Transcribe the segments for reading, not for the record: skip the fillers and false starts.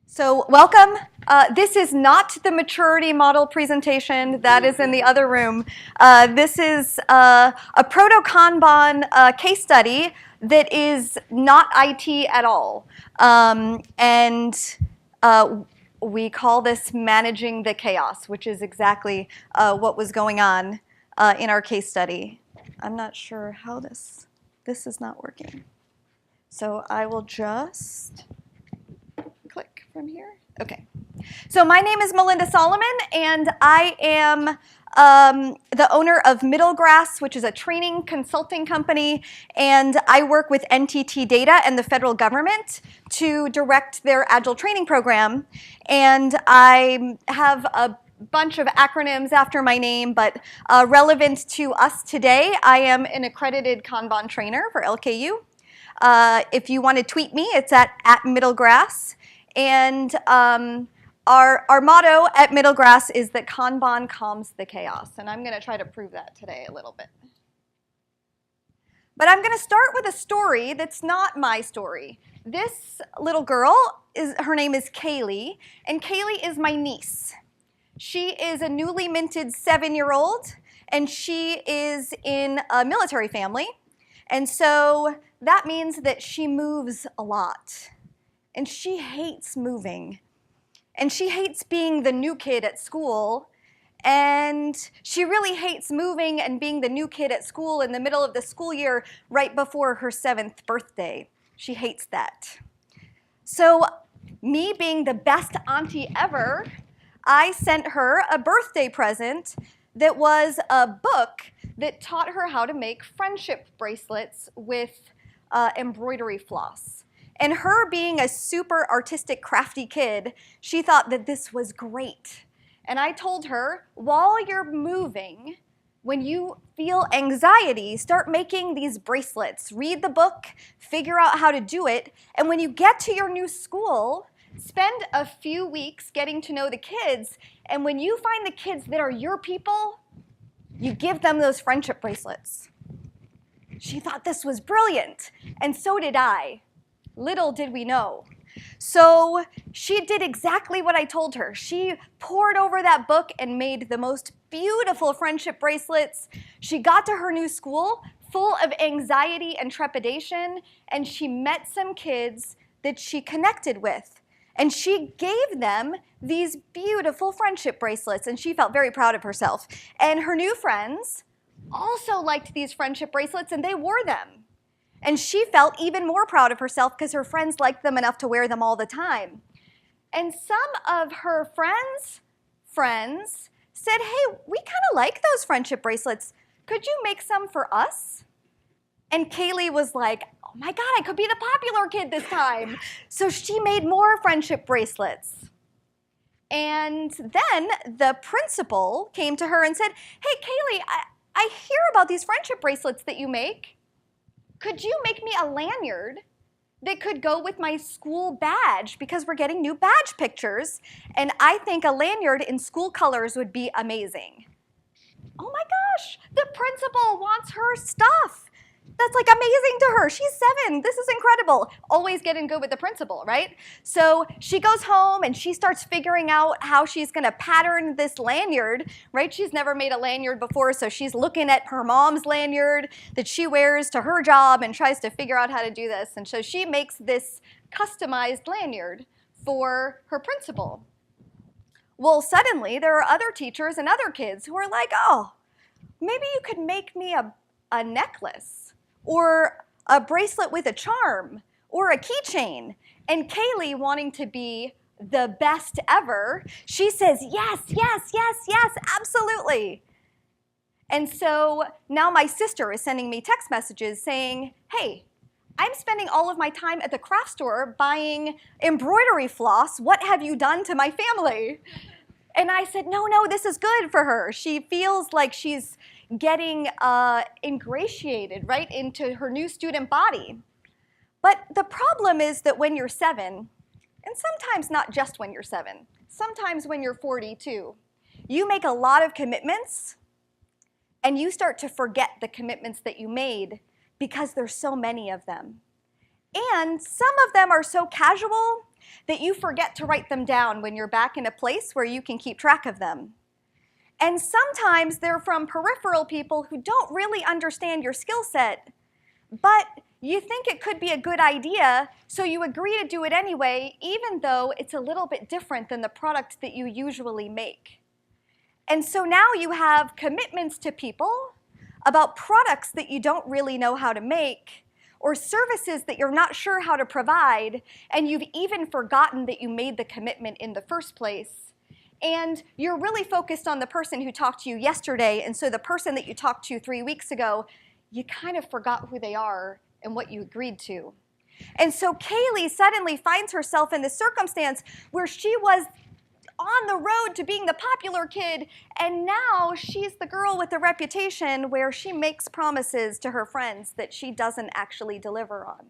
So welcome. This is not the maturity model presentation. That is in the other room. This is a proto-Kanban case study that is not IT at all. We call this managing the chaos, which is exactly what was going on in our case study. I'm not sure how this is not working. So I will just click from here. Okay. So my name is Melinda Solomon, and I am the owner of Middlegrass, which is a training consulting company, and I work with NTT Data and the federal government to direct their Agile training program. And I have a bunch of acronyms after my name, but relevant to us today, I am an accredited Kanban trainer for LKU. If you want to tweet me, it's at Middlegrass. And our motto at Middlegrass is that Kanban calms the chaos. And I'm going to try to prove that today a little bit. But I'm going to start with a story that's not my story. This little girl, her name is Kaylee, and Kaylee is my niece. She is a newly minted 7-year-old, and she is in a military family. And so that means that she moves a lot. And she hates moving. And she hates being the new kid at school. And she really hates moving and being the new kid at school in the middle of the school year right before her 7th birthday. She hates that. So me being the best auntie ever, I sent her a birthday present that was a book that taught her how to make friendship bracelets with embroidery floss. And her being a super artistic, crafty kid, she thought that this was great. And I told her, while you're moving, when you feel anxiety, start making these bracelets. Read the book, figure out how to do it, and when you get to your new school, spend a few weeks getting to know the kids, and when you find the kids that are your people, you give them those friendship bracelets. She thought this was brilliant, and so did I. Little did we know. So she did exactly what I told her. She pored over that book and made the most beautiful friendship bracelets. She got to her new school full of anxiety and trepidation, and she met some kids that she connected with. And she gave them these beautiful friendship bracelets, and she felt very proud of herself. And her new friends also liked these friendship bracelets, and they wore them. And she felt even more proud of herself because her friends liked them enough to wear them all the time. And some of her friends' friends said, hey, we kind of like those friendship bracelets. Could you make some for us? And Kaylee was like, oh my God, I could be the popular kid this time. So she made more friendship bracelets. And then the principal came to her and said, hey, Kaylee, I hear about these friendship bracelets that you make. Could you make me a lanyard that could go with my school badge, because we're getting new badge pictures, and I think a lanyard in school colors would be amazing. Oh my gosh, the principal wants her stuff. That's like amazing to her. She's 7. This is incredible. Always getting good with the principal, right? So she goes home and she starts figuring out how she's going to pattern this lanyard, right? She's never made a lanyard before, so she's looking at her mom's lanyard that she wears to her job and tries to figure out how to do this. And so she makes this customized lanyard for her principal. Well, suddenly there are other teachers and other kids who are like, oh, maybe you could make me a necklace, or a bracelet with a charm, or a keychain. And Kaylee, wanting to be the best ever, she says, yes, yes, yes, yes, absolutely. And so now my sister is sending me text messages saying, hey, I'm spending all of my time at the craft store buying embroidery floss. What have you done to my family? And I said, no, this is good for her. She feels like she's getting ingratiated right into her new student body. But the problem is that when you're 7, and sometimes not just when you're 7, sometimes when you're 40 too, you make a lot of commitments and you start to forget the commitments that you made because there's so many of them. And some of them are so casual that you forget to write them down when you're back in a place where you can keep track of them. And sometimes they're from peripheral people who don't really understand your skill set, but you think it could be a good idea, so you agree to do it anyway, even though it's a little bit different than the product that you usually make. And so now you have commitments to people about products that you don't really know how to make, or services that you're not sure how to provide, and you've even forgotten that you made the commitment in the first place. And you're really focused on the person who talked to you yesterday, and so the person that you talked to 3 weeks ago, you kind of forgot who they are and what you agreed to. And so Kaylee suddenly finds herself in this circumstance where she was on the road to being the popular kid, and now she's the girl with the reputation where she makes promises to her friends that she doesn't actually deliver on.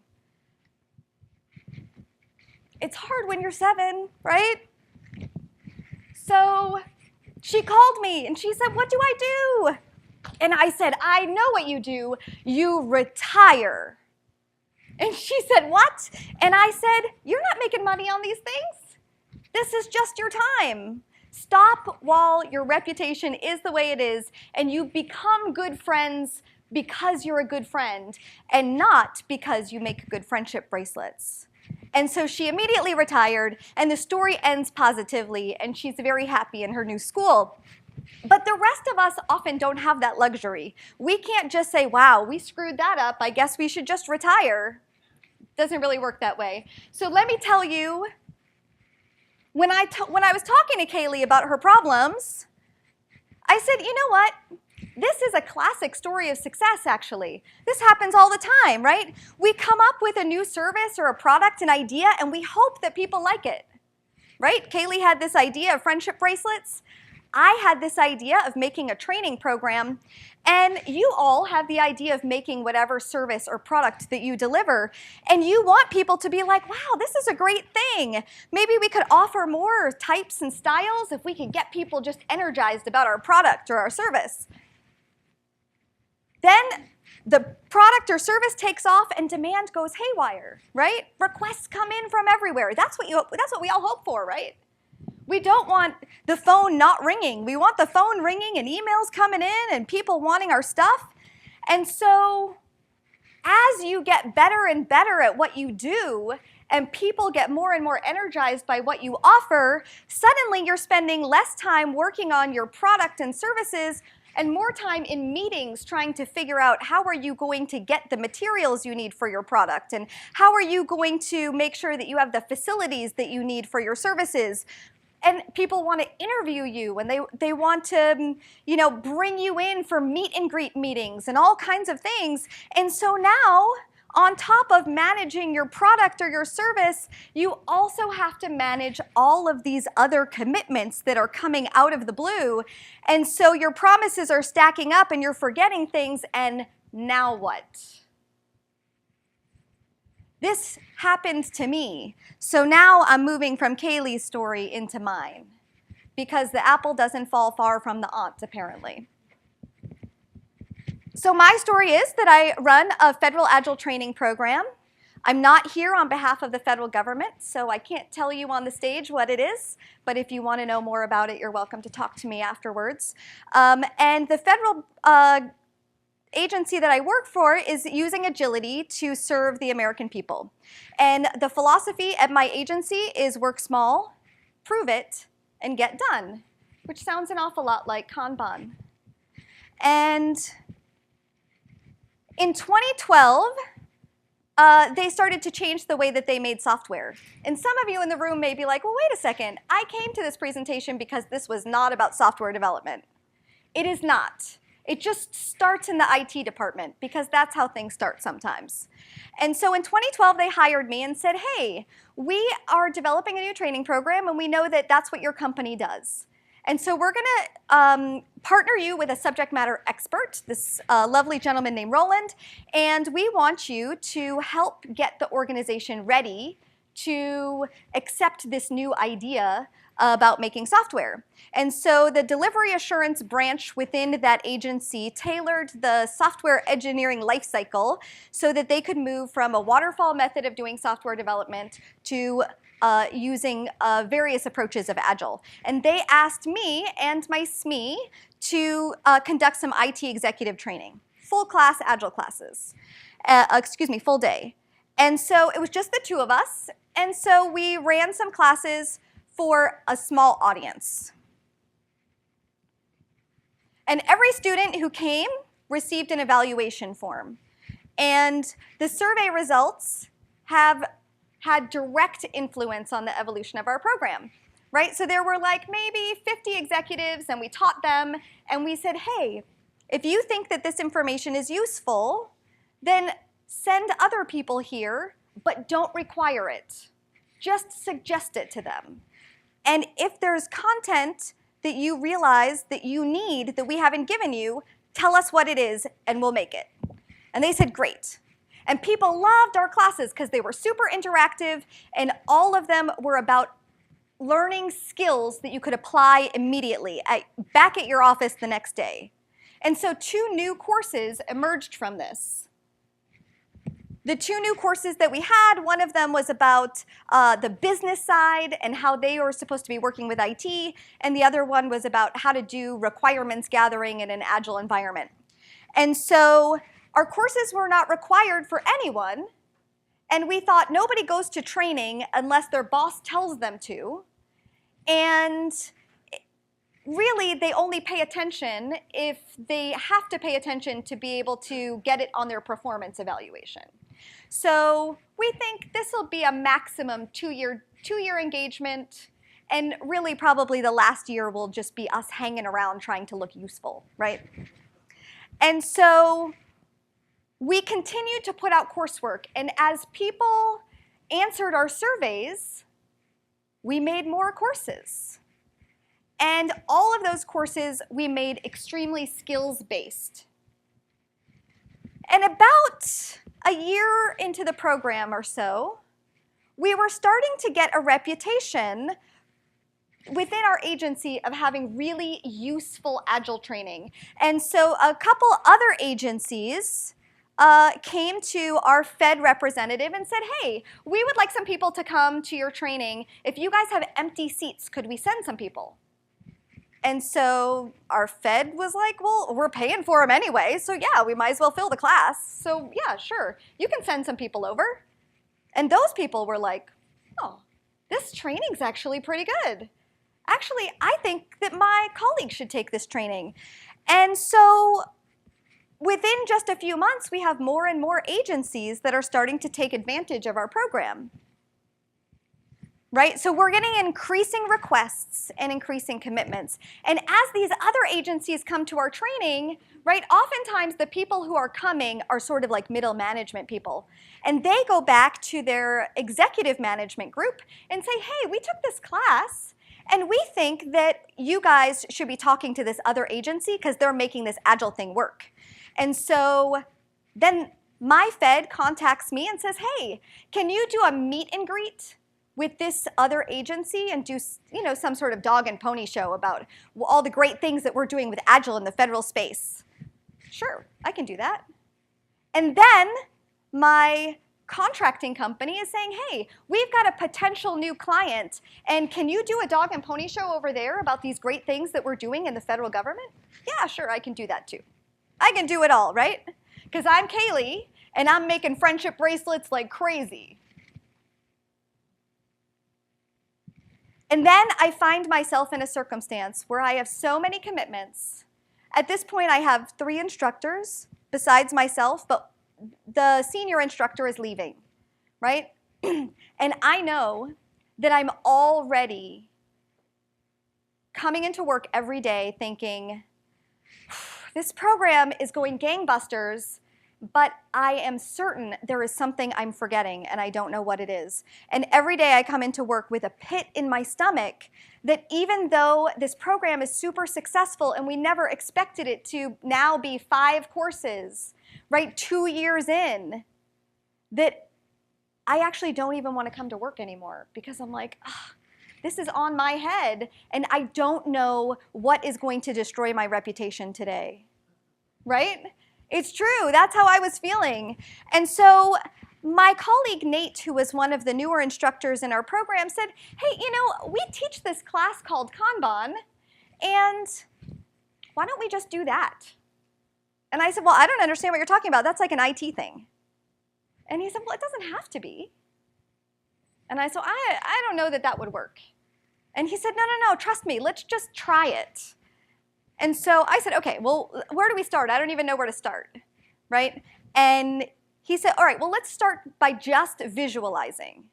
It's hard when you're 7, right? So she called me and she said, "What do I do?" And I said, "I know what you do. You retire." And she said, "What?" And I said, "You're not making money on these things. This is just your time. Stop while your reputation is the way it is, and you become good friends because you're a good friend, and not because you make good friendship bracelets." And so she immediately retired, and the story ends positively, and she's very happy in her new school. But the rest of us often don't have that luxury. We can't just say, "Wow, we screwed that up. I guess we should just retire." Doesn't really work that way. So let me tell you, when I was talking to Kaylee about her problems, I said, "You know what? This is a classic story of success, actually. This happens all the time, right? We come up with a new service or a product, an idea, and we hope that people like it, right? Kaylee had this idea of friendship bracelets. I had this idea of making a training program, and you all have the idea of making whatever service or product that you deliver, and you want people to be like, "Wow, this is a great thing. Maybe we could offer more types and styles if we could get people just energized about our product or our service." Then the product or service takes off and demand goes haywire, right? Requests come in from everywhere. That's what we all hope for, right? We don't want the phone not ringing. We want the phone ringing and emails coming in and people wanting our stuff. And so as you get better and better at what you do and people get more and more energized by what you offer, suddenly you're spending less time working on your product and services and more time in meetings trying to figure out how are you going to get the materials you need for your product, and how are you going to make sure that you have the facilities that you need for your services. And people want to interview you, and they want to, bring you in for meet and greet meetings and all kinds of things. And so now, on top of managing your product or your service, you also have to manage all of these other commitments that are coming out of the blue. And so your promises are stacking up and you're forgetting things, and now what? This happened to me. So now I'm moving from Kaylee's story into mine, because the apple doesn't fall far from the aunt, apparently. So my story is that I run a federal Agile training program. I'm not here on behalf of the federal government, so I can't tell you on the stage what it is, but if you want to know more about it, you're welcome to talk to me afterwards. And the federal agency that I work for is using agility to serve the American people. And the philosophy at my agency is work small, prove it, and get done, which sounds an awful lot like Kanban. And in 2012, they started to change the way that they made software. And some of you in the room may be like, "Well, wait a second. I came to this presentation because this was not about software development." It is not. It just starts in the IT department, because that's how things start sometimes. And so in 2012, they hired me and said, "Hey, we are developing a new training program, and we know that that's what your company does. And so we're going to partner you with a subject matter expert, this lovely gentleman named Roland, and we want you to help get the organization ready to accept this new idea about making software. And so the delivery assurance branch within that agency tailored the software engineering lifecycle so that they could move from a waterfall method of doing software development to using various approaches of Agile. And they asked me and my SME to conduct some IT executive training, full class Agile classes, full day. And so it was just the two of us, and so we ran some classes for a small audience. And every student who came received an evaluation form. And the survey results have had direct influence on the evolution of our program, right? So there were like maybe 50 executives, and we taught them, and we said, hey, if you think that this information is useful, then send other people here, but don't require it. Just suggest it to them. And if there's content that you realize that you need that we haven't given you, tell us what it is and we'll make it. And they said, great. And people loved our classes because they were super interactive, and all of them were about learning skills that you could apply immediately back at your office the next day. And so 2 new courses emerged from this. The 2 new courses that we had, one of them was about the business side and how they were supposed to be working with IT, and the other one was about how to do requirements gathering in an Agile environment. And so our courses were not required for anyone, and we thought nobody goes to training unless their boss tells them to, and really they only pay attention if they have to pay attention to be able to get it on their performance evaluation. So we think this will be a maximum two-year engagement, and really probably the last year will just be us hanging around trying to look useful, right? And so we continued to put out coursework, and as people answered our surveys, we made more courses. And all of those courses we made extremely skills-based. And about a year into the program or so, we were starting to get a reputation within our agency of having really useful Agile training. And so a couple other agencies came to our Fed representative and said, hey, we would like some people to come to your training. If you guys have empty seats, could we send some people? And so our Fed was like, well, we're paying for them anyway, so yeah, we might as well fill the class. So yeah, sure, you can send some people over. And those people were like, oh, this training's actually pretty good. Actually, I think that my colleagues should take this training. And so within just a few months, we have more and more agencies that are starting to take advantage of our program. Right? So we're getting increasing requests and increasing commitments. And as these other agencies come to our training, right, oftentimes the people who are coming are sort of like middle management people. And they go back to their executive management group and say, hey, we took this class, and we think that you guys should be talking to this other agency because they're making this Agile thing work. And so then my Fed contacts me and says, hey, can you do a meet and greet with this other agency and do, you know, some sort of dog and pony show about all the great things that we're doing with Agile in the federal space? Sure, I can do that. And then my contracting company is saying, hey, we've got a potential new client, and can you do a dog and pony show over there about these great things that we're doing in the federal government? Yeah, sure, I can do that too. I can do it all, right? Because I'm Kaylee, and I'm making friendship bracelets like crazy. And then I find myself in a circumstance where I have so many commitments. At this point, I have 3 instructors besides myself, but the senior instructor is leaving, right? And I know that I'm already coming into work every day thinking, this program is going gangbusters, but I am certain there is something I'm forgetting, and I don't know what it is. And every day I come into work with a pit in my stomach that even though this program is super successful and we never expected it to now be 5 courses, right, 2 years in, that I actually don't even want to come to work anymore because I'm like, This is on my head, and I don't know what is going to destroy my reputation today. Right? It's true. That's how I was feeling. And so my colleague Nate, who was one of the newer instructors in our program, said, hey, you know, we teach this class called Kanban, and why don't we just do that? And I said, well, I don't understand what you're talking about. That's like an IT thing. And he said, well, it doesn't have to be. And I said, I don't know that that would work. And he said, no, trust me. Let's just try it. And so I said, okay, well, where do we start? I don't even know where to start, right? And he said, all right, well, let's start by just visualizing.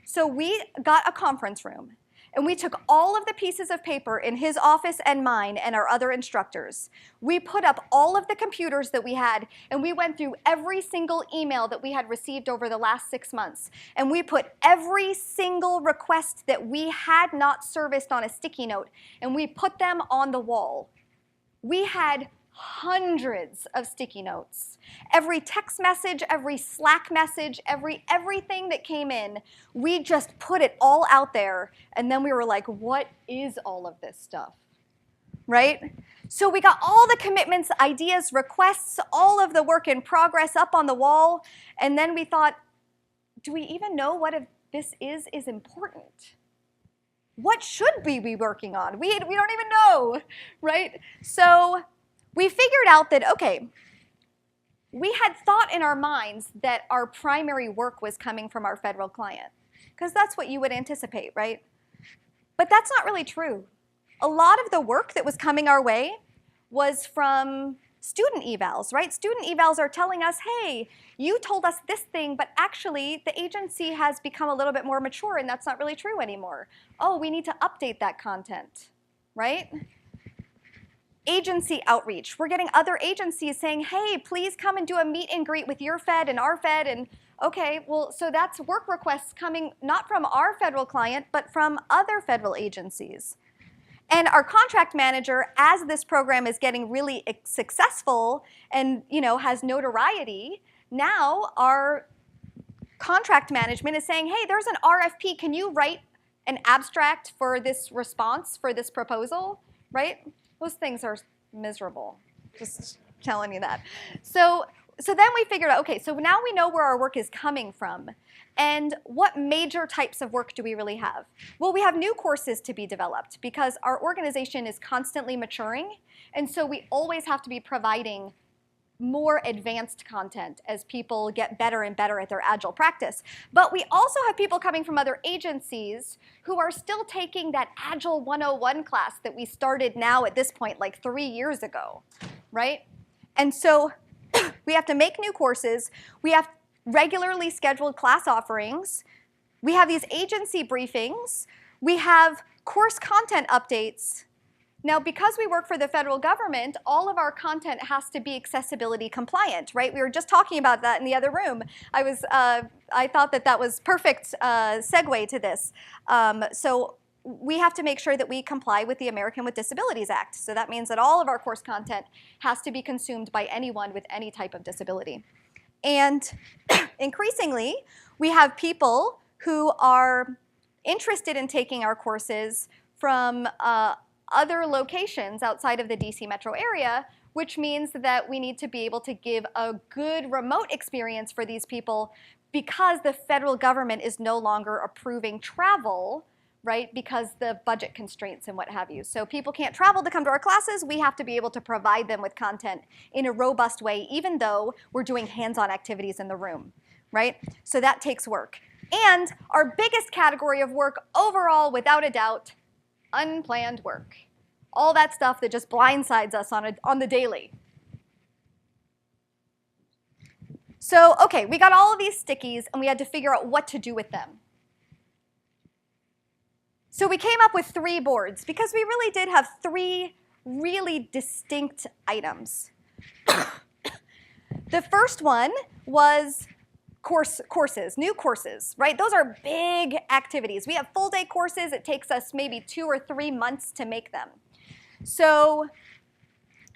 So we got a conference room, and we took all of the pieces of paper in his office and mine and our other instructors. We put up all of the computers that we had, and we went through every single email that we had received over the last 6 months. And we put every single request that we had not serviced on a sticky note, and we put them on the wall. We had hundreds of sticky notes. Every text message, every Slack message, everything that came in, we just put it all out there, and then we were like, what is all of this stuff, right? So we got all the commitments, ideas, requests, all of the work in progress up on the wall, and then we thought, do we even know what if this is important? What should we be working on? We don't even know, right? So we figured out that, okay, we had thought in our minds that our primary work was coming from our federal client, because that's what you would anticipate, right? But that's not really true. A lot of the work that was coming our way was from student evals, right? Student evals are telling us, hey, you told us this thing, but actually the agency has become a little bit more mature, and that's not really true anymore. Oh, we need to update that content, right? Agency outreach. We're getting other agencies saying, hey, please come and do a meet and greet with your Fed and our Fed. And okay, well, so that's work requests coming not from our federal client, but from other federal agencies. And our contract manager, as this program is getting really successful and has notoriety, now our contract management is saying, hey, there's an RFP. Can you write an abstract for this response, for this proposal, right? Those things are miserable, just telling you that. So then we figured out, okay, so now we know where our work is coming from. And what major types of work do we really have? Well, we have new courses to be developed because our organization is constantly maturing. And so we always have to be providing more advanced content as people get better and better at their agile practice. But we also have people coming from other agencies who are still taking that Agile 101 class that we started now at this point like 3 years ago, right? And so we have to make new courses. We have regularly scheduled class offerings. We have these agency briefings. We have course content updates. Now, because we work for the federal government, all of our content has to be accessibility compliant, right? We were just talking about that in the other room. I thought that was perfect segue to this. So we have to make sure that we comply with the American with Disabilities Act. So that means that all of our course content has to be consumed by anyone with any type of disability. And increasingly, we have people who are interested in taking our courses from other locations outside of the DC metro area, which means that we need to be able to give a good remote experience for these people because the federal government is no longer approving travel, right, because the budget constraints and what have you. So people can't travel to come to our classes. We have to be able to provide them with content in a robust way, even though we're doing hands-on activities in the room, right? So that takes work. And our biggest category of work overall, without a doubt, unplanned work. All that stuff that just blindsides us on the daily. So, okay, we got all of these stickies, and we had to figure out what to do with them. So we came up with 3 boards, because we really did have 3 really distinct items. The first one was courses, new courses, right? Those are big activities. We have full-day courses. It takes us maybe 2 or 3 months to make them. So,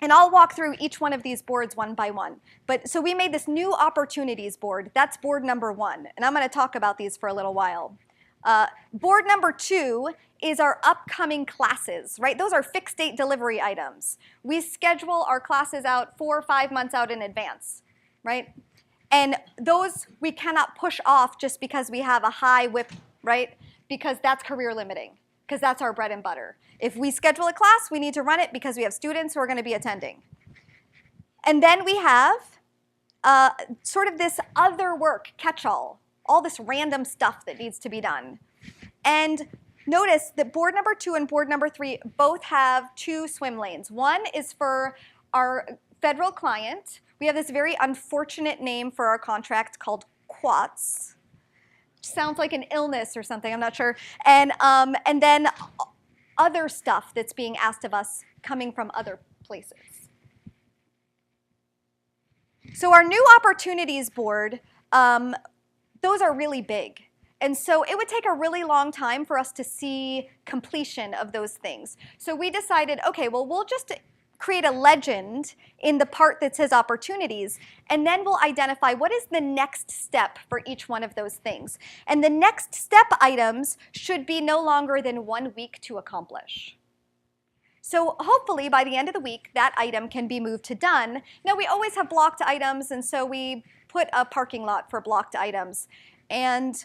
and I'll walk through each one of these boards one by one. So we made this new opportunities board. That's board number 1. And I'm going to talk about these for a little while. Board number 2 is our upcoming classes, right? Those are fixed date delivery items. We schedule our classes out 4 or 5 months out in advance, right? And those we cannot push off just because we have a high WIP, right? Because that's career limiting, because that's our bread and butter. If we schedule a class, we need to run it because we have students who are going to be attending. And then we have sort of this other work, catch-all, all this random stuff that needs to be done. And notice that board number 2 and board number 3 both have 2 swim lanes. One is for our federal client. We have this very unfortunate name for our contract called QUATS. Sounds like an illness or something, I'm not sure. And then other stuff that's being asked of us coming from other places. So our new opportunities board, those are really big. And so it would take a really long time for us to see completion of those things. So we decided, okay, well, we'll just create a legend in the part that says opportunities, and then we'll identify what is the next step for each one of those things. And the next step items should be no longer than 1 week to accomplish. So hopefully by the end of the week, that item can be moved to done. Now we always have blocked items, and so we put a parking lot for blocked items. And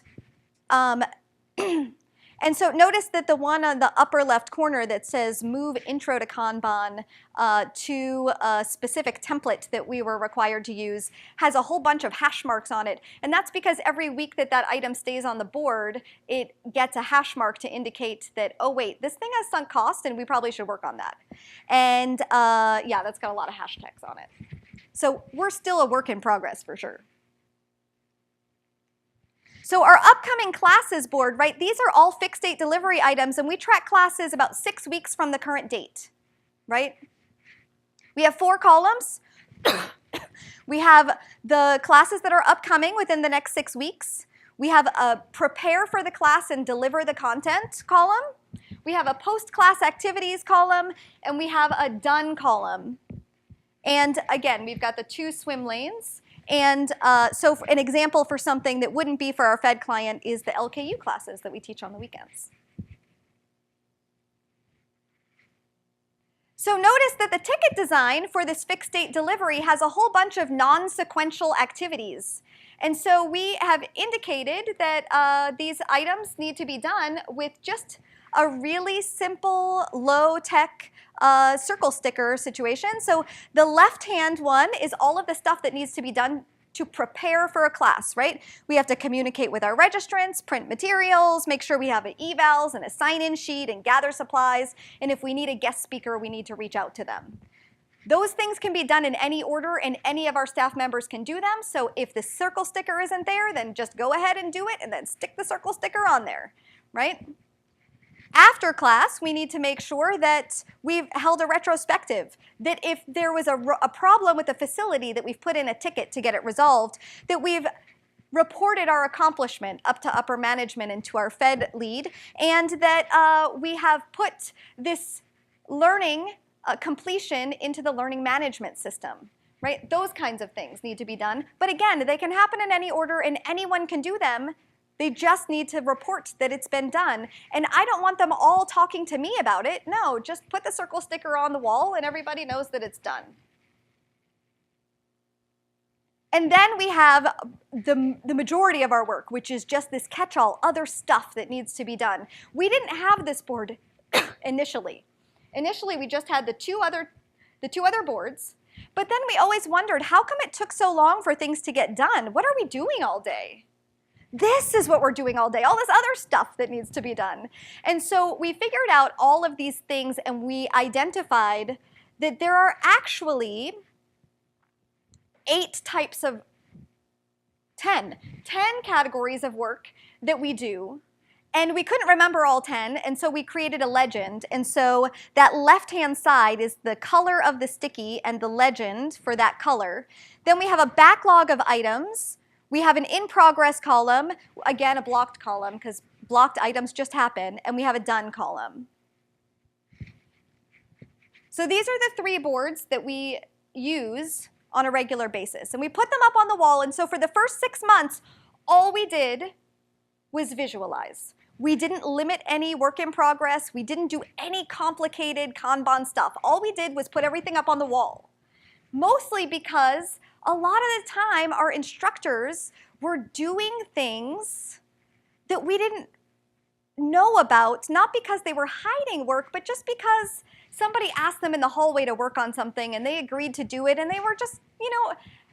so notice that the one on the upper left corner that says move intro to Kanban to a specific template that we were required to use has a whole bunch of hash marks on it. And that's because every week that that item stays on the board, it gets a hash mark to indicate that, oh wait, this thing has sunk cost and we probably should work on that. And yeah, that's got a lot of hashtags on it. So we're still a work in progress for sure. So our upcoming classes board, right, these are all fixed date delivery items, and we track classes about 6 weeks from the current date, right? We have 4 columns. We have the classes that are upcoming within the next 6 weeks. We have a prepare for the class and deliver the content column. We have a post-class activities column, and we have a done column. And again, we've got the 2 swim lanes. And so an example for something that wouldn't be for our Fed client is the LKU classes that we teach on the weekends. So notice that the ticket design for this fixed date delivery has a whole bunch of non-sequential activities. And so we have indicated that these items need to be done with just a really simple, low-tech circle sticker situation. So the left-hand one is all of the stuff that needs to be done to prepare for a class, right? We have to communicate with our registrants, print materials, make sure we have an evals and a sign-in sheet and gather supplies. And if we need a guest speaker, we need to reach out to them. Those things can be done in any order, and any of our staff members can do them. So if the circle sticker isn't there, then just go ahead and do it and then stick the circle sticker on there, right? After class, we need to make sure that we've held a retrospective, that if there was a problem with the facility, that we've put in a ticket to get it resolved, that we've reported our accomplishment up to upper management and to our Fed lead, and that we have put this learning completion into the learning management system, right? Those kinds of things need to be done. But again, they can happen in any order and anyone can do them. They just need to report that it's been done. And I don't want them all talking to me about it. No, just put the circle sticker on the wall and everybody knows that it's done. And then we have the majority of our work, which is just this catch-all, other stuff that needs to be done. We didn't have this board initially. Initially, we just had the two other boards. But then we always wondered, how come it took so long for things to get done? What are we doing all day? This is what we're doing all day, all this other stuff that needs to be done. And so we figured out all of these things, and we identified that there are actually 10 categories of work that we do. And we couldn't remember all 10, and so we created a legend. And so that left-hand side is the color of the sticky and the legend for that color. Then we have a backlog of items. We have an in-progress column, again, a blocked column, because blocked items just happen, and we have a done column. So these are the 3 boards that we use on a regular basis. And we put them up on the wall, and so for the first 6 months, all we did was visualize. We didn't limit any work in progress. We didn't do any complicated Kanban stuff. All we did was put everything up on the wall. Mostly because a lot of the time our instructors were doing things that we didn't know about, not because they were hiding work, but just because somebody asked them in the hallway to work on something and they agreed to do it and they were just,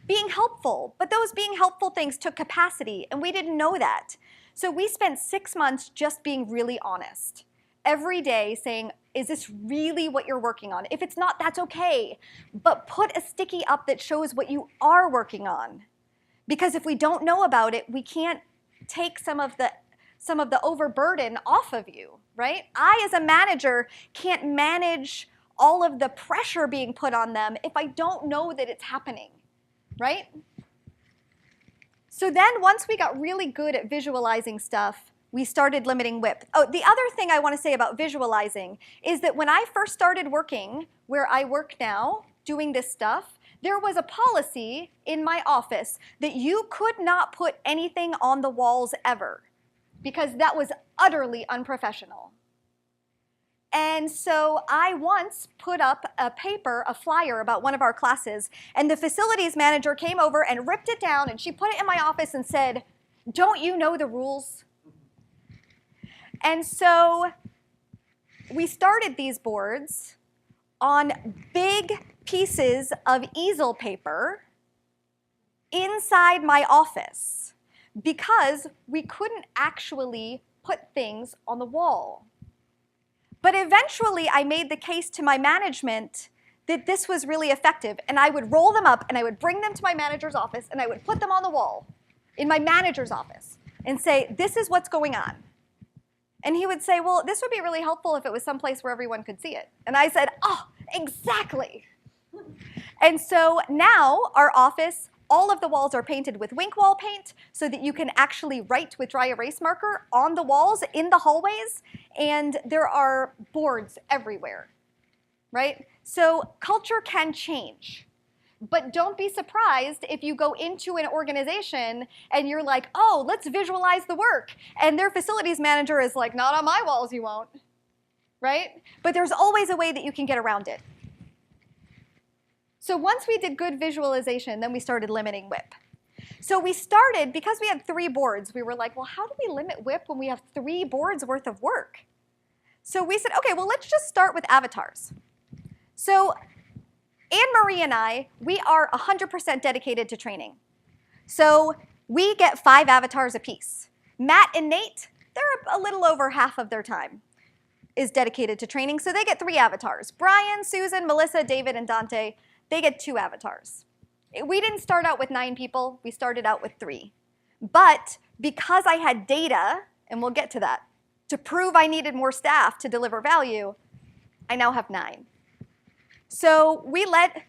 being helpful. But those being helpful things took capacity and we didn't know that. So we spent 6 months just being really honest. Every day saying, is this really what you're working on? If it's not, that's okay. But put a sticky up that shows what you are working on. Because if we don't know about it, we can't take some of the overburden off of you, right? I, as a manager, can't manage all of the pressure being put on them if I don't know that it's happening, right? So then once we got really good at visualizing stuff, we started limiting WIP. Oh, the other thing I want to say about visualizing is that when I first started working where I work now, doing this stuff, there was a policy in my office that you could not put anything on the walls ever, because that was utterly unprofessional. And so I once put up a paper, a flyer about one of our classes, and the facilities manager came over and ripped it down, and she put it in my office and said, "Don't you know the rules?" And so we started these boards on big pieces of easel paper inside my office because we couldn't actually put things on the wall. But eventually I made the case to my management that this was really effective, and I would roll them up and I would bring them to my manager's office and I would put them on the wall in my manager's office and say, this is what's going on. And he would say, well, this would be really helpful if it was someplace where everyone could see it. And I said, oh, exactly. And so now our office, all of the walls are painted with wink wall paint so that you can actually write with dry erase marker on the walls in the hallways, and there are boards everywhere, right? So culture can change. But don't be surprised if you go into an organization and you're like, oh, let's visualize the work. And their facilities manager is like, not on my walls, you won't, right? But there's always a way that you can get around it. So once we did good visualization, then we started limiting WIP. So we started, because we had 3 boards, we were like, well, how do we limit WIP when we have 3 boards worth of work? So we said, okay, well, let's just start with avatars. So Anne-Marie and I, we are 100% dedicated to training. So we get 5 avatars apiece. Matt and Nate, they're a little over half of their time is dedicated to training, so they get 3 avatars. Brian, Susan, Melissa, David, and Dante, they get 2 avatars. We didn't start out with 9 people, we started out with 3. But because I had data, and we'll get to that, to prove I needed more staff to deliver value, I now have 9. So we let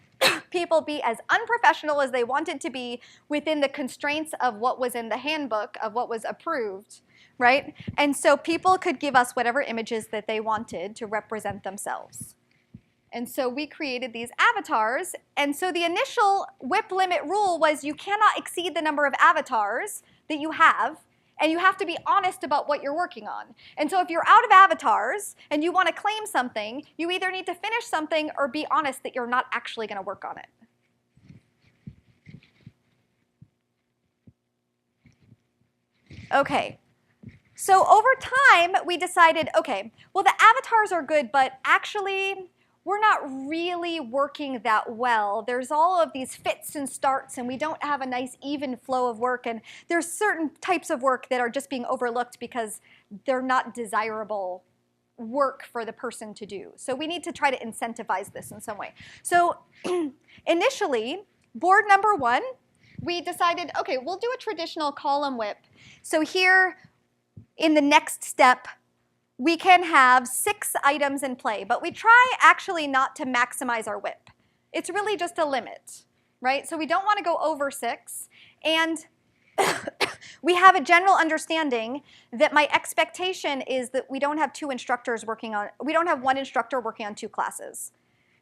people be as unprofessional as they wanted to be within the constraints of what was in the handbook, of what was approved, right? And so people could give us whatever images that they wanted to represent themselves. And so we created these avatars. And so the initial WIP limit rule was you cannot exceed the number of avatars that you have, and you have to be honest about what you're working on. And so if you're out of avatars and you want to claim something, you either need to finish something or be honest that you're not actually going to work on it. Okay, so over time we decided, okay, well the avatars are good, but actually we're not really working that well. There's all of these fits and starts, and we don't have a nice even flow of work, and there's certain types of work that are just being overlooked because they're not desirable work for the person to do. So we need to try to incentivize this in some way. So initially, board number 1, we decided, okay, we'll do a traditional column WIP. So here, in the next step, we can have 6 items in play, but we try actually not to maximize our WIP. It's really just a limit, right? So we don't want to go over 6, and we have a general understanding that my expectation is that we don't have 2 instructors working on, we don't have 1 instructor working on 2 classes,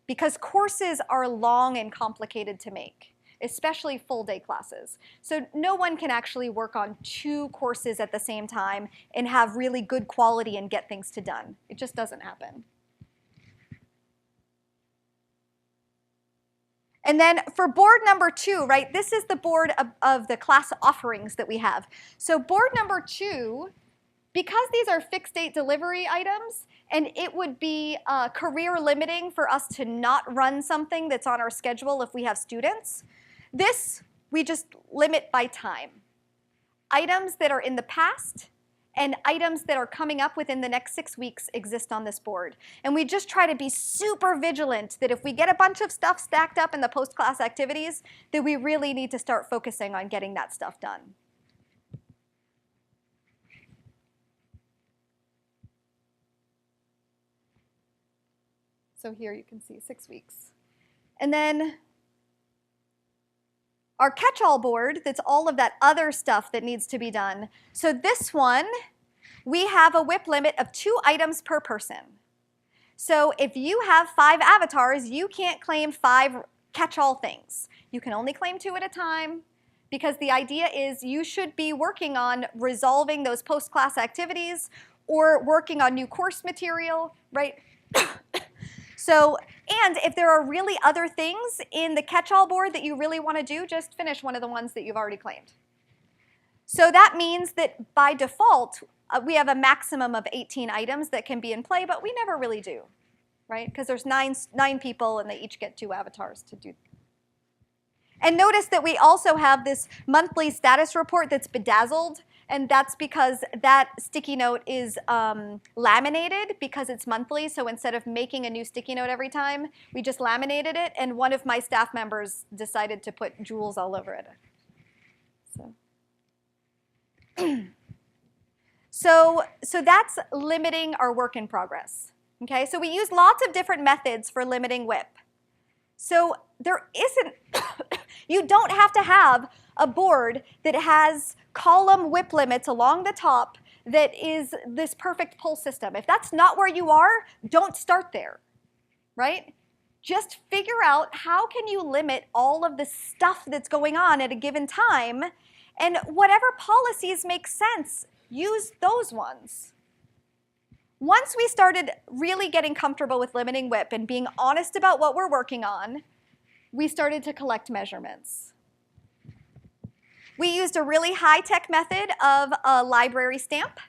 because courses are long and complicated to make. especially full day classes. So no one can actually work on 2 courses at the same time and have really good quality and get things done. It just doesn't happen. And then for board number 2, right, this is the board of the class offerings that we have. So board number 2, because these are fixed date delivery items, and it would be career limiting for us to not run something that's on our schedule if we have students, this we just limit by time. Items that are in the past and items that are coming up within the next 6 weeks exist on this board. And we just try to be super vigilant that if we get a bunch of stuff stacked up in the post-class activities, that we really need to start focusing on getting that stuff done. So here you can see 6 weeks. And then our catch-all board, that's all of that other stuff that needs to be done. So this one, we have a WIP limit of 2 items per person. So if you have 5 avatars, you can't claim 5 catch-all things. You can only claim 2 at a time, because the idea is you should be working on resolving those post-class activities or working on new course material, right? So, and if there are really other things in the catch-all board that you really want to do, just finish one of the ones that you've already claimed. So that means that by default, we have a maximum of 18 items that can be in play, but we never really do, right? Because there's nine people and they each get 2 avatars to do. And notice that we also have this monthly status report that's bedazzled, and that's because that sticky note is laminated because it's monthly. So instead of making a new sticky note every time, we just laminated it, and one of my staff members decided to put jewels all over it. So, so that's limiting our work in progress. Okay, so we use lots of different methods for limiting WIP. So there isn't, you don't have to have a board that has column WIP limits along the top that is this perfect pull system. If that's not where you are, don't start there, right? Just figure out how can you limit all of the stuff that's going on at a given time, and whatever policies make sense, use those ones. Once we started really getting comfortable with limiting WIP and being honest about what we're working on, we started to collect measurements. We used a really high-tech method of a library stamp.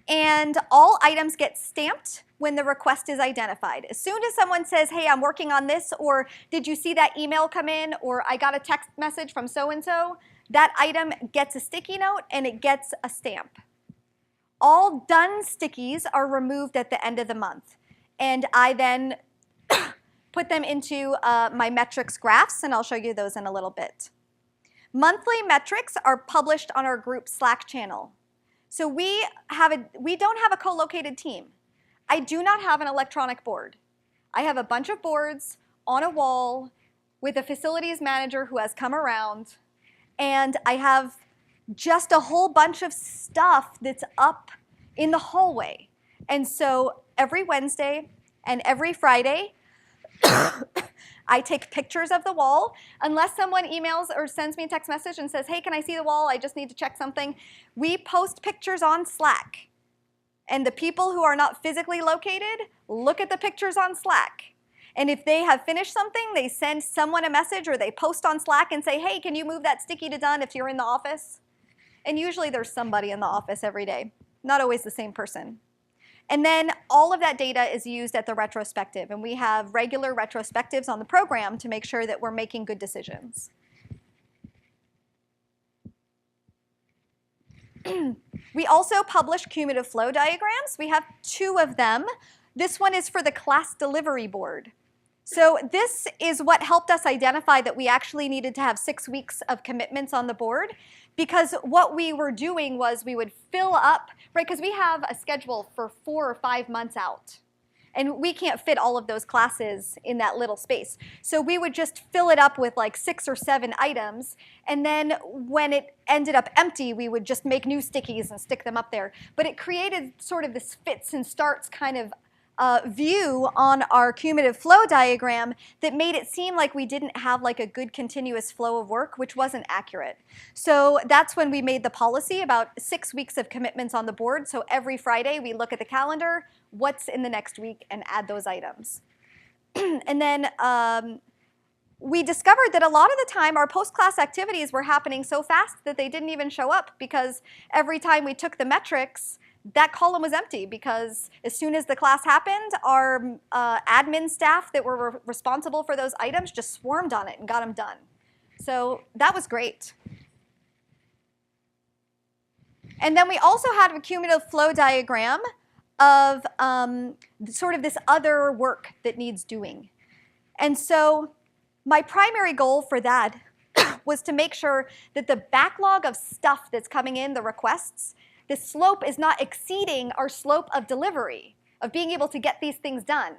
And all items get stamped when the request is identified. As soon as someone says, hey, I'm working on this, or did you see that email come in, or I got a text message from so-and-so, that item gets a sticky note and it gets a stamp. All done stickies are removed at the end of the month. And I then put them into my metrics graphs, and I'll show you those in a little bit. Monthly metrics are published on our group Slack channel. So we don't have a co-located team. I do not have an electronic board. I have a bunch of boards on a wall with a facilities manager who has come around, and I have just a whole bunch of stuff that's up in the hallway. And so every Wednesday and every Friday, I take pictures of the wall. Unless someone emails or sends me a text message and says, hey, can I see the wall? I just need to check something. We post pictures on Slack. And the people who are not physically located look at the pictures on Slack. And if they have finished something, they send someone a message or they post on Slack and say, hey, can you move that sticky to done if you're in the office? And usually there's somebody in the office every day, not always the same person. And then all of that data is used at the retrospective, and we have regular retrospectives on the program to make sure that we're making good decisions. We also publish cumulative flow diagrams. We have 2 of them. This one is for the class delivery board. So this is what helped us identify that we actually needed to have 6 weeks of commitments on the board, because what we were doing was we would fill up, right, because we have a schedule for 4 or 5 months out. And we can't fit all of those classes in that little space. So we would just fill it up with like 6 or 7 items, and then when it ended up empty, we would just make new stickies and stick them up there. But it created sort of this fits and starts kind of view on our cumulative flow diagram that made it seem like we didn't have like a good continuous flow of work, which wasn't accurate. So that's when we made the policy about 6 weeks of commitments on the board. So every Friday we look at the calendar, what's in the next week, and add those items. And then we discovered that a lot of the time our post-class activities were happening so fast that they didn't even show up, because every time we took the metrics, that column was empty, because as soon as the class happened, our admin staff that were responsible for those items just swarmed on it and got them done. So that was great. And then we also had a cumulative flow diagram of sort of this other work that needs doing. And so my primary goal for that was to make sure that the backlog of stuff that's coming in, the requests, the slope is not exceeding our slope of delivery, of being able to get these things done.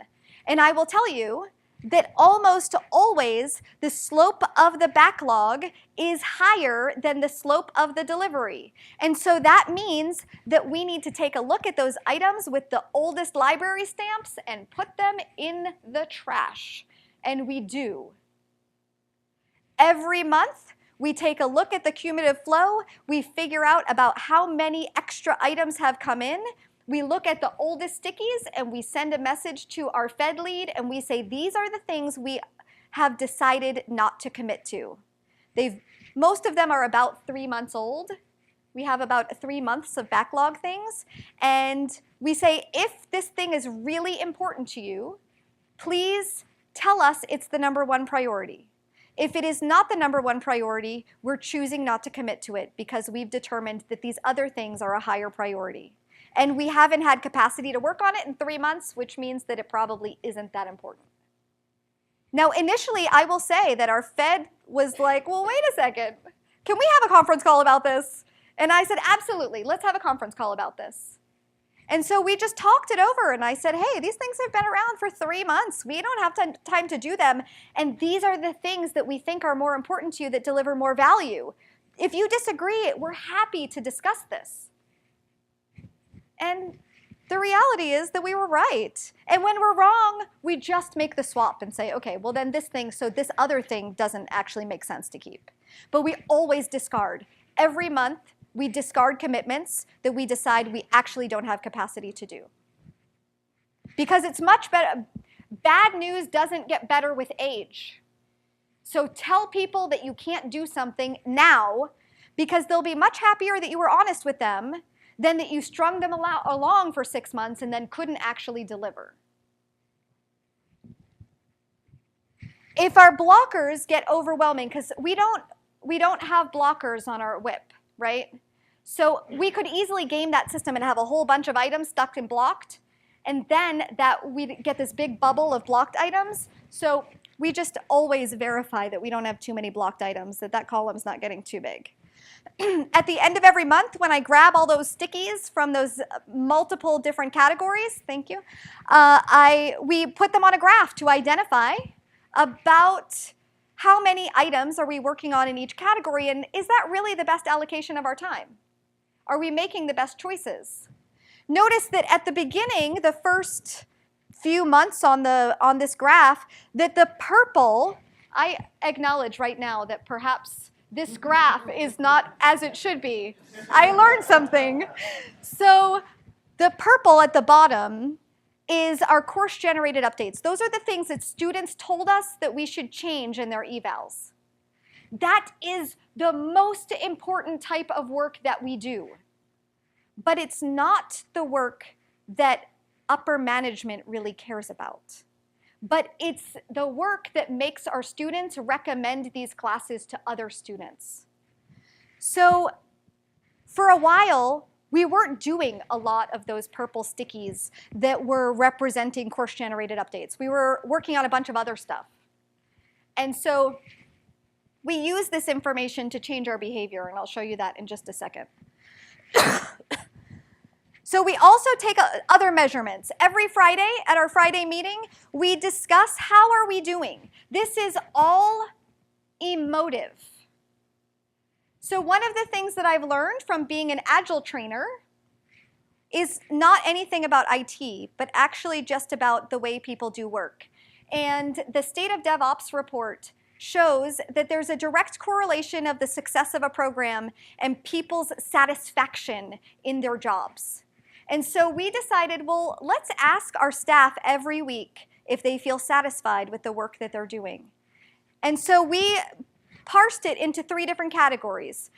And I will tell you that almost always the slope of the backlog is higher than the slope of the delivery. And so that means that we need to take a look at those items with the oldest library stamps and put them in the trash. And we do. Every month, we take a look at the cumulative flow, we figure out about how many extra items have come in, we look at the oldest stickies, and we send a message to our Fed lead, and we say, these are the things we have decided not to commit to. Most of them are about 3 months old. We have about 3 months of backlog things, and we say, if this thing is really important to you, please tell us it's the #1 priority. If it is not the #1 priority, we're choosing not to commit to it because we've determined that these other things are a higher priority. And we haven't had capacity to work on it in 3 months, which means that it probably isn't that important. Now, initially, I will say that our Fed was like, well, wait a second. Can we have a conference call about this? And I said, absolutely, let's have a conference call about this. And so we just talked it over, and I said, hey, these things have been around for 3 months. We don't have time to do them, and these are the things that we think are more important to you that deliver more value. If you disagree, we're happy to discuss this. And the reality is that we were right. And when we're wrong, we just make the swap and say, okay, well then this thing, so this other thing doesn't actually make sense to keep. But we always discard. Every month, we discard commitments that we decide we actually don't have capacity to do. Because it's much better. Bad news doesn't get better with age. So tell people that you can't do something now, because they'll be much happier that you were honest with them than that you strung them along for 6 months and then couldn't actually deliver. If our blockers get overwhelming, because we don't have blockers on our WIP, right? So we could easily game that system and have a whole bunch of items stuck and blocked, and then we'd get this big bubble of blocked items. So we just always verify that we don't have too many blocked items, that column's not getting too big. At the end of every month, when I grab all those stickies from those multiple different categories, thank you, we put them on a graph to identify about how many items are we working on in each category, and is that really the best allocation of our time? Are we making the best choices? Notice that at the beginning, the first few months on this graph, that the purple, I acknowledge right now that perhaps this graph is not as it should be. I learned something. So the purple at the bottom is our course-generated updates. Those are the things that students told us that we should change in their evals. That is the most important type of work that we do. But it's not the work that upper management really cares about. But it's the work that makes our students recommend these classes to other students. So for a while, we weren't doing a lot of those purple stickies that were representing course-generated updates. We were working on a bunch of other stuff. And so we use this information to change our behavior, and I'll show you that in just a second. So we also take other measurements. Every Friday at our Friday meeting, we discuss how are we doing. This is all emotive. So one of the things that I've learned from being an Agile trainer is not anything about IT, but actually just about the way people do work. And the State of DevOps report shows that there's a direct correlation of the success of a program and people's satisfaction in their jobs. And so we decided, well, let's ask our staff every week if they feel satisfied with the work that they're doing. And so we parsed it into 3 different categories.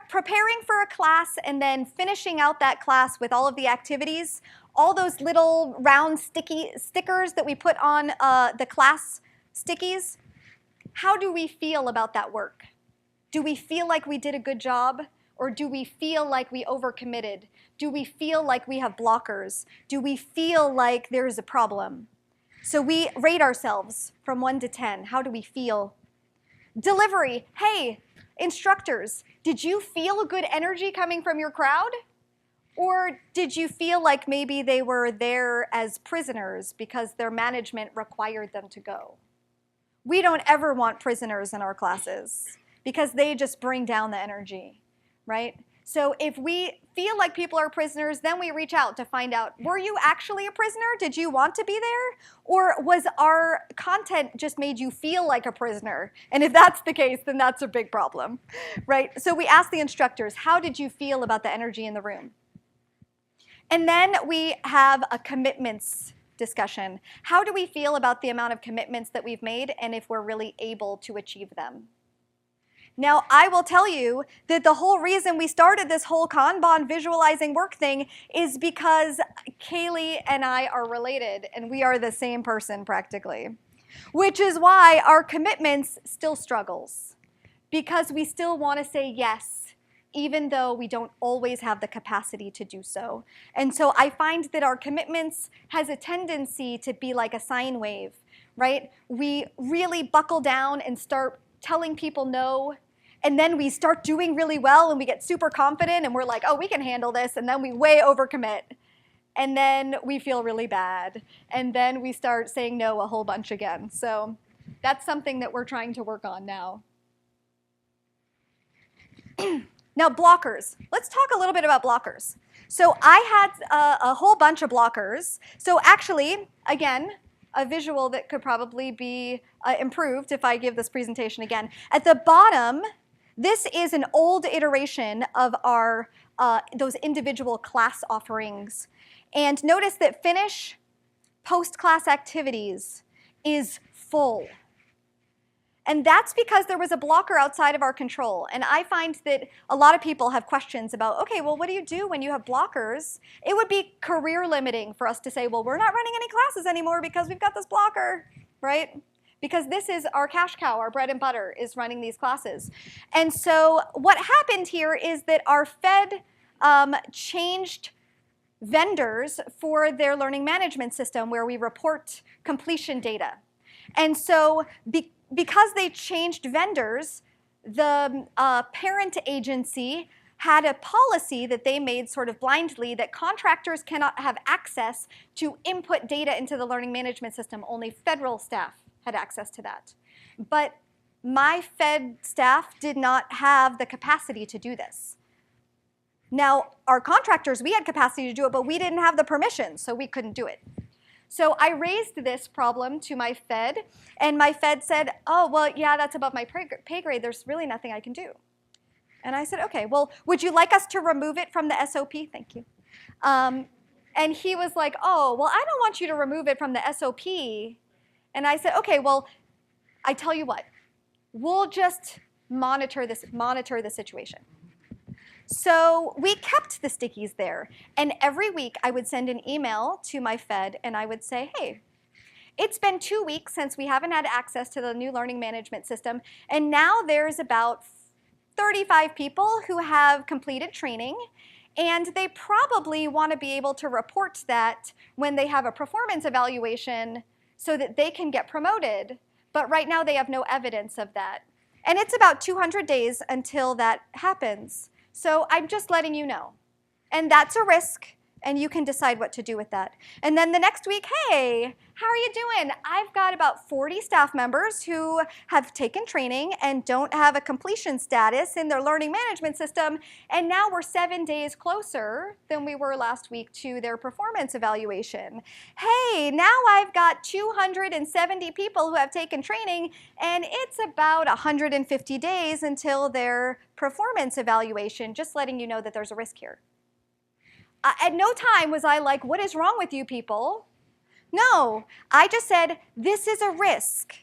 Preparing for a class and then finishing out that class with all of the activities, all those little round stickers that we put on the class stickies. How do we feel about that work? Do we feel like we did a good job? Or do we feel like we overcommitted? Do we feel like we have blockers? Do we feel like there's a problem? So we rate ourselves from 1 to 10. How do we feel? Delivery. Hey, instructors, did you feel a good energy coming from your crowd? Or did you feel like maybe they were there as prisoners because their management required them to go? We don't ever want prisoners in our classes because they just bring down the energy, right? So if we feel like people are prisoners, then we reach out to find out, were you actually a prisoner? Did you want to be there? Or was our content just made you feel like a prisoner? And if that's the case, then that's a big problem, right? So we asked the instructors, how did you feel about the energy in the room? And then we have a commitments discussion. How do we feel about the amount of commitments that we've made and if we're really able to achieve them? Now, I will tell you that the whole reason we started this whole Kanban visualizing work thing is because Kaylee and I are related, and we are the same person practically, which is why our commitments still struggles, because we still want to say yes, even though we don't always have the capacity to do so. And so I find that our commitments has a tendency to be like a sine wave, right? We really buckle down and start telling people no, and then we start doing really well and we get super confident and we're like, oh, we can handle this, and then we way overcommit. And then we feel really bad. And then we start saying no a whole bunch again. So that's something that we're trying to work on now. Now, blockers. Let's talk a little bit about blockers. So I had a whole bunch of blockers. So actually, again, a visual that could probably be improved if I give this presentation again. At the bottom, this is an old iteration of our those individual class offerings. And notice that finish post-class activities is full. And that's because there was a blocker outside of our control. And I find that a lot of people have questions about, okay, well, what do you do when you have blockers? It would be career limiting for us to say, well, we're not running any classes anymore because we've got this blocker, right? Because this is our cash cow, our bread and butter is running these classes. And so what happened here is that our Fed changed vendors for their learning management system where we report completion data. And so because they changed vendors, the parent agency had a policy that they made sort of blindly that contractors cannot have access to input data into the learning management system. Only federal staff had access to that. But my Fed staff did not have the capacity to do this. Now, our contractors, we had capacity to do it, but we didn't have the permission, so we couldn't do it. So I raised this problem to my Fed, and my Fed said, oh, well, yeah, that's above my pay grade. There's really nothing I can do. And I said, okay, well, would you like us to remove it from the SOP? Thank you. And he was like, oh, well, I don't want you to remove it from the SOP. And I said, okay, well, I tell you what, we'll just monitor the situation. So we kept the stickies there. And every week I would send an email to my Fed and I would say, hey, it's been 2 weeks since we haven't had access to the new learning management system. And now there's about 35 people who have completed training. And they probably want to be able to report that when they have a performance evaluation so that they can get promoted. But right now they have no evidence of that. And it's about 200 days until that happens. So I'm just letting you know. And that's a risk And you can decide what to do with that. And then the next week, hey, how are you doing? I've got about 40 staff members who have taken training and don't have a completion status in their learning management system, and now we're 7 days closer than we were last week to their performance evaluation. Hey, now I've got 270 people who have taken training, and it's about 150 days until their performance evaluation, just letting you know that there's a risk here. At no time was I like, what is wrong with you people? No, I just said, this is a risk.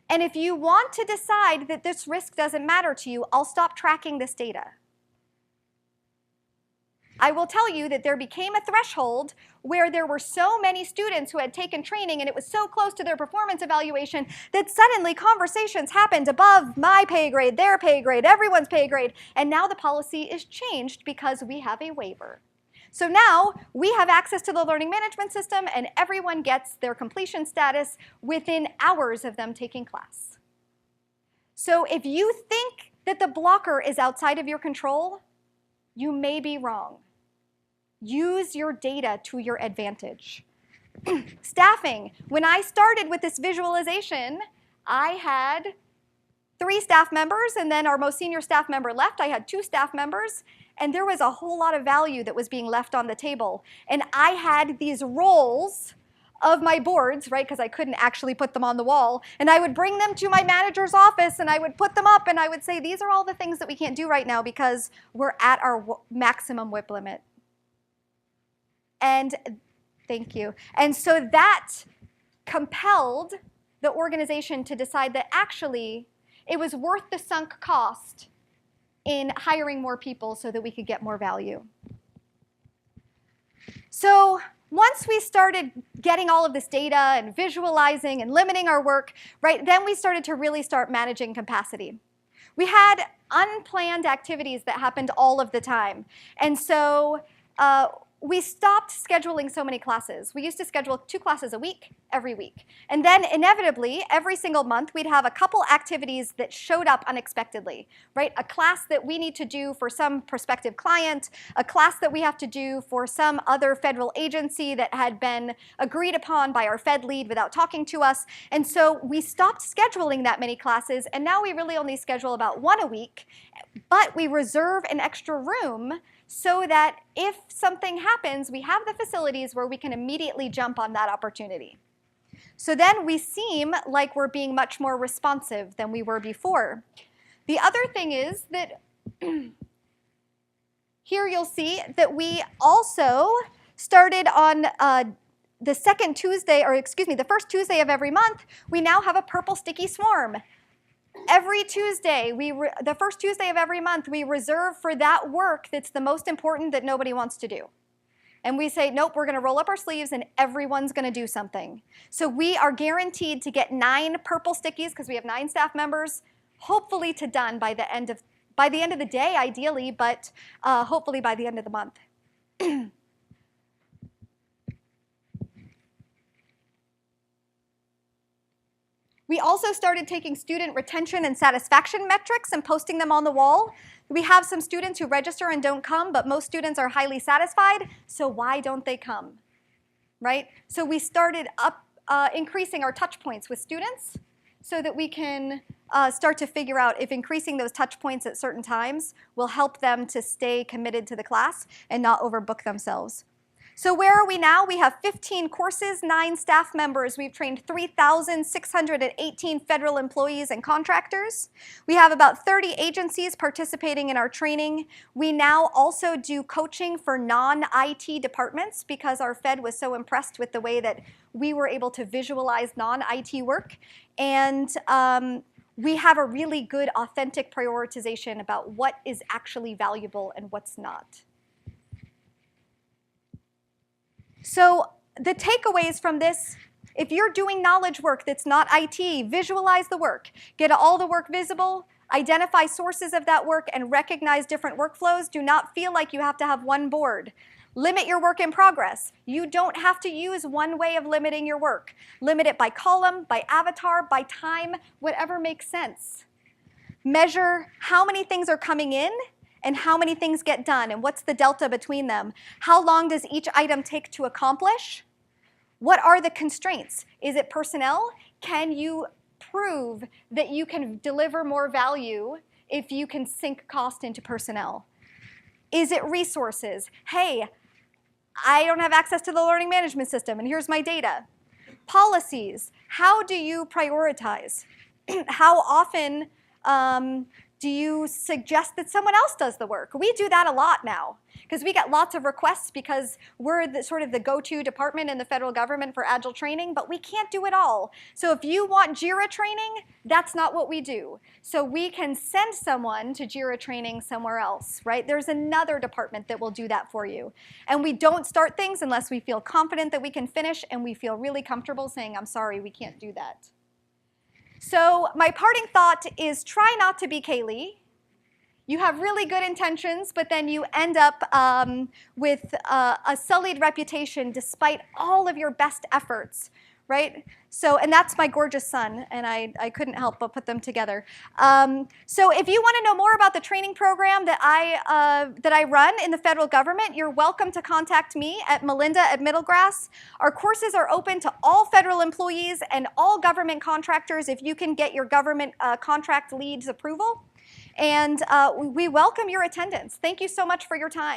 And if you want to decide that this risk doesn't matter to you, I'll stop tracking this data. I will tell you that there became a threshold where there were so many students who had taken training and it was so close to their performance evaluation that suddenly conversations happened above my pay grade, their pay grade, everyone's pay grade, and now the policy is changed because we have a waiver. So now we have access to the learning management system and everyone gets their completion status within hours of them taking class. So if you think that the blocker is outside of your control, you may be wrong. Use your data to your advantage. Staffing. When I started with this visualization, I had 3 staff members, and then our most senior staff member left. I had 2 staff members, and there was a whole lot of value that was being left on the table. And I had these rolls of my boards, right, because I couldn't actually put them on the wall, and I would bring them to my manager's office, and I would put them up, and I would say, these are all the things that we can't do right now because we're at our maximum WIP limit. And thank you. And so that compelled the organization to decide that actually it was worth the sunk cost in hiring more people so that we could get more value. So once we started getting all of this data and visualizing and limiting our work, right, then we started to really start managing capacity. We had unplanned activities that happened all of the time. And so we stopped scheduling so many classes. We used to schedule 2 classes a week, every week. And then inevitably, every single month, we'd have a couple activities that showed up unexpectedly, right? A class that we need to do for some prospective client, a class that we have to do for some other federal agency that had been agreed upon by our Fed lead without talking to us. And so we stopped scheduling that many classes, and now we really only schedule about 1 a week, but we reserve an extra room so that if something happens, we have the facilities where we can immediately jump on that opportunity. So then we seem like we're being much more responsive than we were before. The other thing is that here you'll see that we also started on the first Tuesday of every month, we now have a purple sticky swarm. Every Tuesday, the first Tuesday of every month, we reserve for that work that's the most important that nobody wants to do. And we say, nope, we're going to roll up our sleeves and everyone's going to do something. So we are guaranteed to get 9 purple stickies because we have 9 staff members, hopefully to done by the end of the day, ideally, but hopefully by the end of the month. We also started taking student retention and satisfaction metrics and posting them on the wall. We have some students who register and don't come, but most students are highly satisfied, so why don't they come, right? So we started increasing our touch points with students so that we can start to figure out if increasing those touch points at certain times will help them to stay committed to the class and not overbook themselves. So where are we now? We have 15 courses, 9 staff members. We've trained 3,618 federal employees and contractors. We have about 30 agencies participating in our training. We now also do coaching for non-IT departments because our Fed was so impressed with the way that we were able to visualize non-IT work. And we have a really good, authentic prioritization about what is actually valuable and what's not. So the takeaways from this, if you're doing knowledge work that's not IT, visualize the work. Get all the work visible, identify sources of that work, and recognize different workflows. Do not feel like you have to have one board. Limit your work in progress. You don't have to use one way of limiting your work. Limit it by column, by avatar, by time, whatever makes sense. Measure how many things are coming in and how many things get done, and what's the delta between them? How long does each item take to accomplish? What are the constraints? Is it personnel? Can you prove that you can deliver more value if you can sink cost into personnel? Is it resources? Hey, I don't have access to the learning management system, and here's my data. Policies. How do you prioritize? How often do you suggest that someone else does the work? We do that a lot now because we get lots of requests because we're sort of the go-to department in the federal government for Agile training, but we can't do it all. So if you want Jira training, that's not what we do. So we can send someone to Jira training somewhere else, right? There's another department that will do that for you. And we don't start things unless we feel confident that we can finish and we feel really comfortable saying, I'm sorry, we can't do that. So my parting thought is try not to be Kaylee. You have really good intentions, but then you end up with a sullied reputation despite all of your best efforts, right? So, and that's my gorgeous son, and I couldn't help but put them together. So if you want to know more about the training program that I run in the federal government, you're welcome to contact me at Melinda at Middlegrass. Our courses are open to all federal employees and all government contractors if you can get your government contract leads approval. And we welcome your attendance. Thank you so much for your time.